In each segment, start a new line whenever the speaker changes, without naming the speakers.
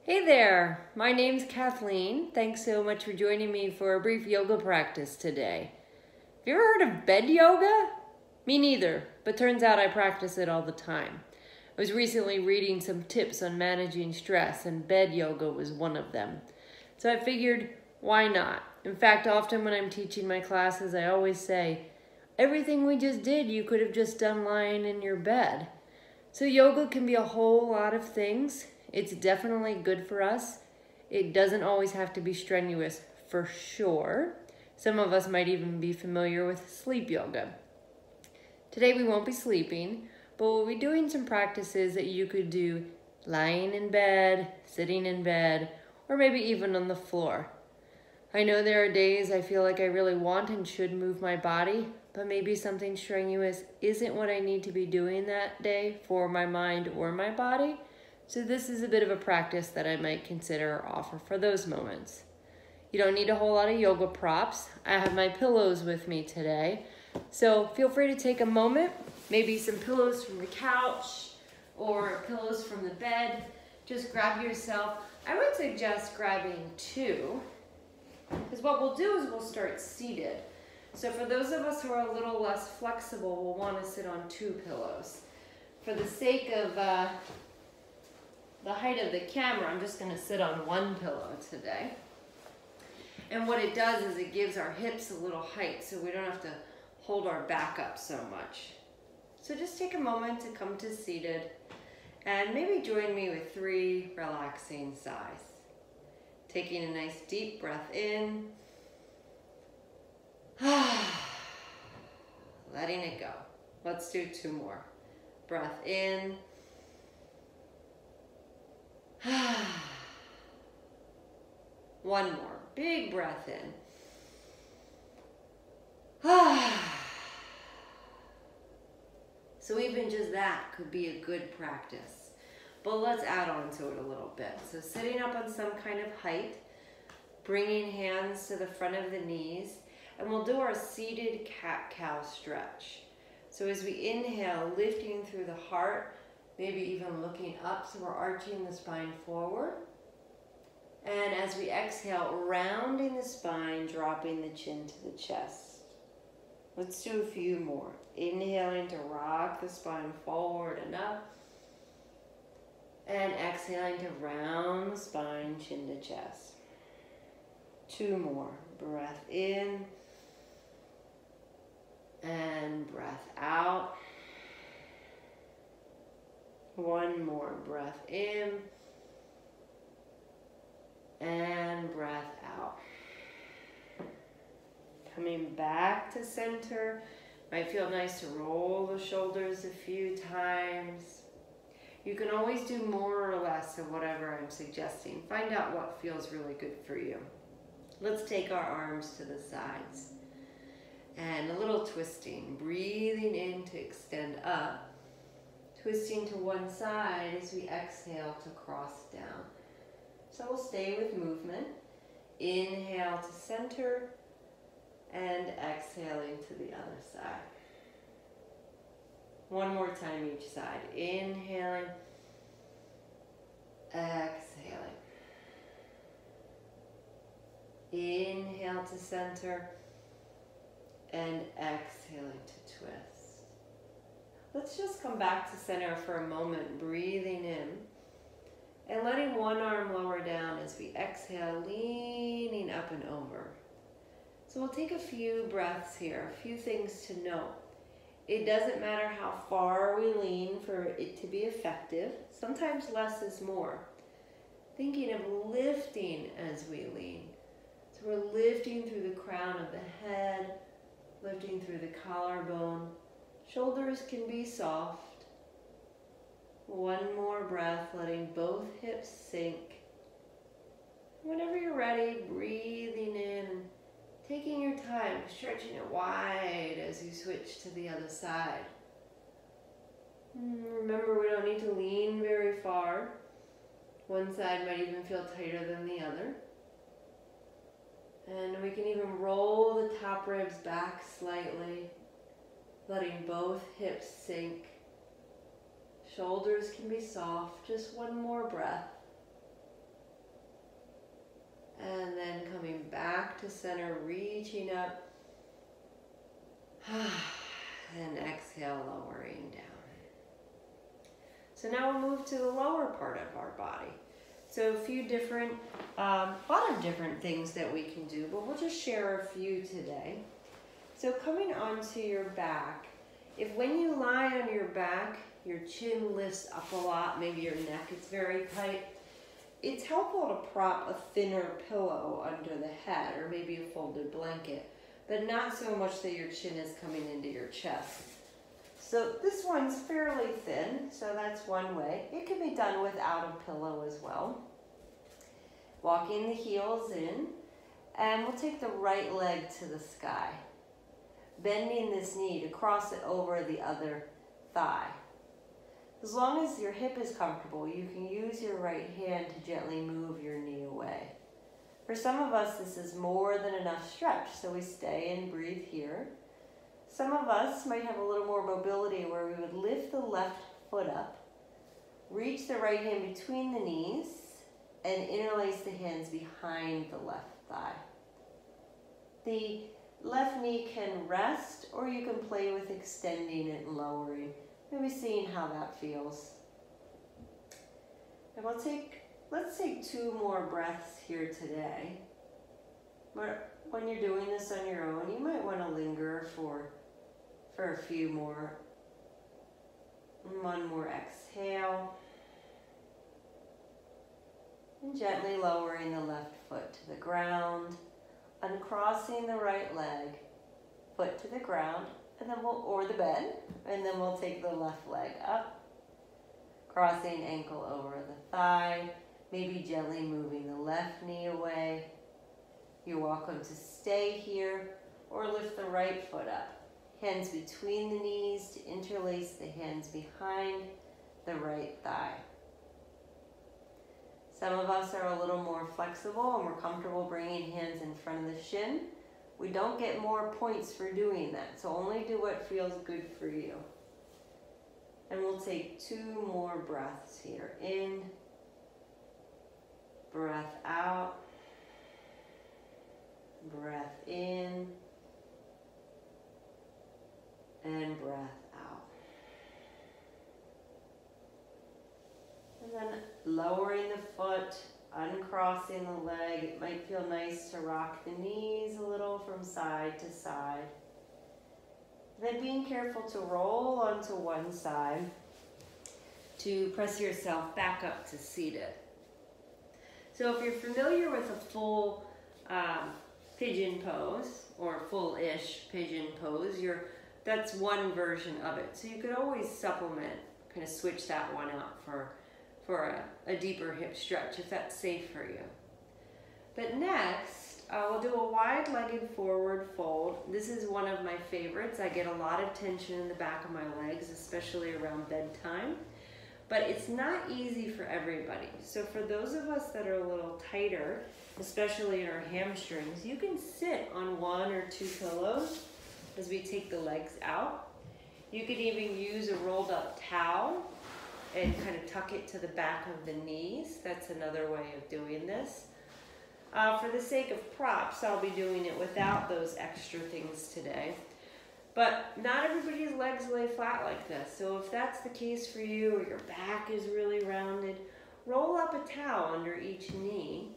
Hey there, my name's Kathleen. Thanks so much for joining me for a brief yoga practice today. Have you ever heard of bed yoga? Me neither, but turns out I practice it all the time. I was recently reading some tips on managing stress and bed yoga was one of them. So I figured, why not? In fact, often when I'm teaching my classes, I always say, everything we just did, you could have just done lying in your bed. So yoga can be a whole lot of things. It's definitely good for us. It doesn't always have to be strenuous, for sure. Some of us might even be familiar with sleep yoga. Today we won't be sleeping, but we'll be doing some practices that you could do lying in bed, sitting in bed, or maybe even on the floor. I know there are days I feel like I really want and should move my body, but maybe something strenuous isn't what I need to be doing that day for my mind or my body. So this is a bit of a practice that I might consider or offer for those moments. You don't need a whole lot of yoga props. I have my pillows with me today. So feel free to take a moment, maybe some pillows from the couch or pillows from the bed. Just grab yourself. I would suggest grabbing two, because what we'll do is we'll start seated. So for those of us who are a little less flexible, we'll want to sit on two pillows. For the sake of the height of the camera, I'm just going to sit on one pillow today. And what it does is it gives our hips a little height so we don't have to hold our back up so much. So just take a moment to come to seated and maybe join me with 3 relaxing sighs. Taking a nice deep breath in. Letting it go. Let's do 2 more. Breath in. One more. Big breath in. So even just that could be a good practice. But let's add on to it a little bit. So sitting up on some kind of height, bringing hands to the front of the knees, and we'll do our seated cat-cow stretch. So as we inhale, lifting through the heart, maybe even looking up, so we're arching the spine forward. And as we exhale, rounding the spine, dropping the chin to the chest. Let's do a few more. Inhaling to rock the spine forward and up. And exhaling to round the spine, chin to chest. 2 more. Breath in. And breath out. 1 more. Breath in. And breath out. Coming back to center. Might feel nice to roll the shoulders a few times. You can always do more or less of whatever I'm suggesting. Find out what feels really good for you. Let's take our arms to the sides. And a little twisting. Breathing in to extend up. Twisting to one side as we exhale to cross down. So we'll stay with movement. Inhale to center and exhaling to the other side. 1 more time each side. Inhaling, exhaling. Inhale to center and exhaling to twist. Let's just come back to center for a moment, breathing in. And letting one arm lower down as we exhale, leaning up and over. So we'll take a few breaths here, a few things to note. It doesn't matter how far we lean for it to be effective. Sometimes less is more. Thinking of lifting as we lean. So we're lifting through the crown of the head, lifting through the collarbone. Shoulders can be soft. 1 more breath, letting both hips sink. Whenever you're ready, breathing in and taking your time, stretching it wide as you switch to the other side. Remember, we don't need to lean very far. One side might even feel tighter than the other. And we can even roll the top ribs back slightly, letting both hips sink. Shoulders can be soft. Just 1 more breath. And then coming back to center, reaching up. And exhale, lowering down. So now we'll move to the lower part of our body. So a few different, lot of different things that we can do, but we'll just share a few today. So coming onto your back, if when you lie on your back, your chin lifts up a lot, maybe your neck is very tight, it's helpful to prop a thinner pillow under the head or maybe a folded blanket, but not so much that your chin is coming into your chest. So this one's fairly thin, so that's one way. It can be done without a pillow as well. Walking the heels in, and we'll take the right leg to the sky. Bending this knee to cross it over the other thigh. As long as your hip is comfortable, you can use your right hand to gently move your knee away. For some of us, this is more than enough stretch, so we stay and breathe here. Some of us might have a little more mobility where we would lift the left foot up, reach the right hand between the knees, and interlace the hands behind the left thigh. The left knee can rest, or you can play with extending it and lowering, maybe seeing how that feels. And let's take 2 more breaths here today. When you're doing this on your own, you might want to linger for a few more. One more exhale. And gently lowering the left foot to the ground, uncrossing the right leg, foot to the ground, and then or the bed, and then we'll take the left leg up, crossing ankle over the thigh, maybe gently moving the left knee away. You're welcome to stay here or lift the right foot up. Hands between the knees to interlace the hands behind the right thigh. Some of us are a little more flexible and we're comfortable bringing hands in front of the shin. We don't get more points for doing that, so only do what feels good for you. And we'll take 2 more breaths here. In, breath out, breath in, and breath out. And then lowering the foot, uncrossing the leg. It might feel nice to rock the knees a little from side to side. Then being careful to roll onto one side to press yourself back up to seated. So if you're familiar with a full pigeon pose or full-ish pigeon pose, that's one version of it. So you could always supplement, kind of switch that one out for a deeper hip stretch if that's safe for you. But next, we'll do a wide-legged forward fold. This is one of my favorites. I get a lot of tension in the back of my legs, especially around bedtime. But it's not easy for everybody. So for those of us that are a little tighter, especially in our hamstrings, you can sit on 1 or 2 pillows as we take the legs out. You could even use a rolled up towel and kind of tuck it to the back of the knees. That's another way of doing this. For the sake of props, I'll be doing it without those extra things today. But not everybody's legs lay flat like this. So if that's the case for you, or your back is really rounded, roll up a towel under each knee,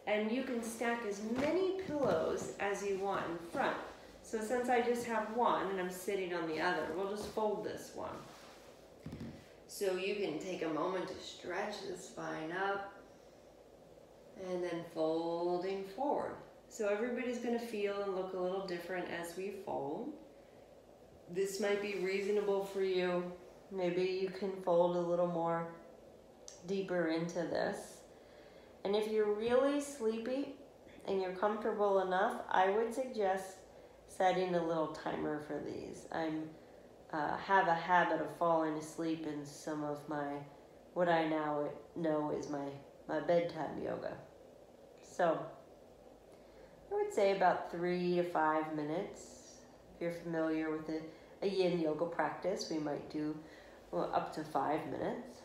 and you can stack as many pillows as you want in front. So since I just have one and I'm sitting on the other, we'll just fold this one. So you can take a moment to stretch the spine up and then folding forward. So everybody's going to feel and look a little different as we fold. This might be reasonable for you. Maybe you can fold a little more deeper into this. And if you're really sleepy and you're comfortable enough, I would suggest setting a little timer for these. I have a habit of falling asleep in some of what I now know is my bedtime yoga. So I would say about 3 to 5 minutes. If you're familiar with a yin yoga practice, we might do up to 5 minutes.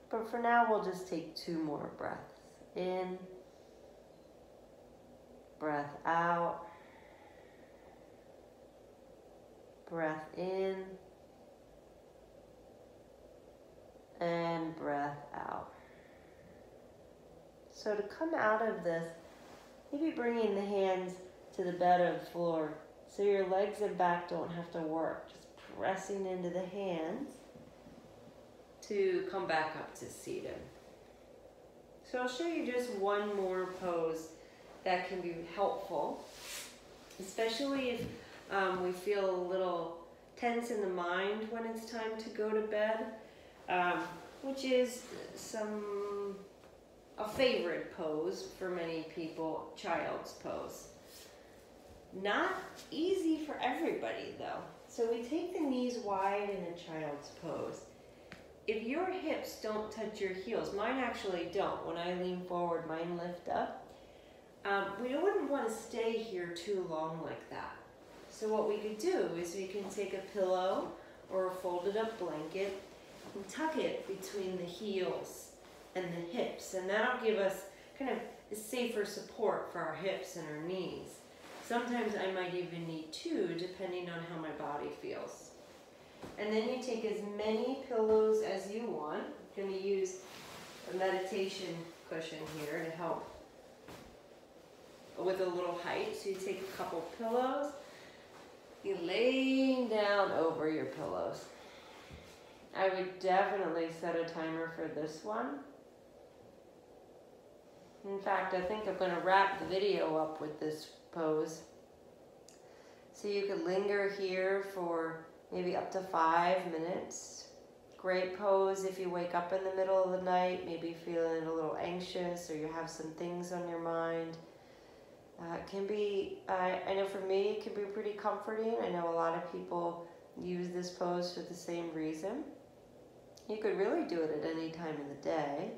But for now, we'll just take 2 more breaths. In Breath out. Breath in. And breath out. So to come out of this, maybe bringing the hands to the bed or the floor so your legs and back don't have to work. Just pressing into the hands to come back up to seated. So I'll show you just one more pose that can be helpful, especially if we feel a little tense in the mind when it's time to go to bed, which is a favorite pose for many people, child's pose. Not easy for everybody though. So we take the knees wide in a child's pose. If your hips don't touch your heels, mine actually don't. When I lean forward, mine lift up. We wouldn't want to stay here too long like that. So what we could do is we can take a pillow or a folded up blanket and tuck it between the heels and the hips. And that'll give us kind of a safer support for our hips and our knees. Sometimes I might even need two, depending on how my body feels. And then you take as many pillows as you want. I'm going to use a meditation cushion here to help with a little height. So you take a couple pillows, you lay down over your pillows. I would definitely set a timer for this one. In fact, I think I'm going to wrap the video up with this pose. So you could linger here for maybe up to 5 minutes. Great pose if you wake up in the middle of the night, maybe feeling a little anxious or you have some things on your mind. It can be, I know for me, it can be pretty comforting. I know a lot of people use this pose for the same reason. You could really do it at any time of the day.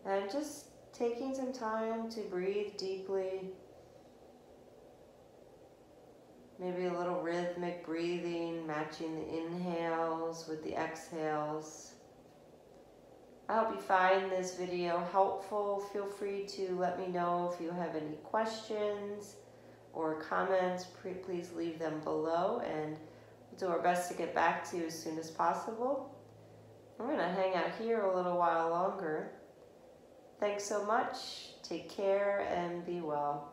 And just taking some time to breathe deeply. Maybe a little rhythmic breathing, matching the inhales with the exhales. I hope you find this video helpful. Feel free to let me know if you have any questions or comments. Please leave them below and we'll do our best to get back to you as soon as possible. I'm going to hang out here a little while longer. Thanks so much. Take care and be well.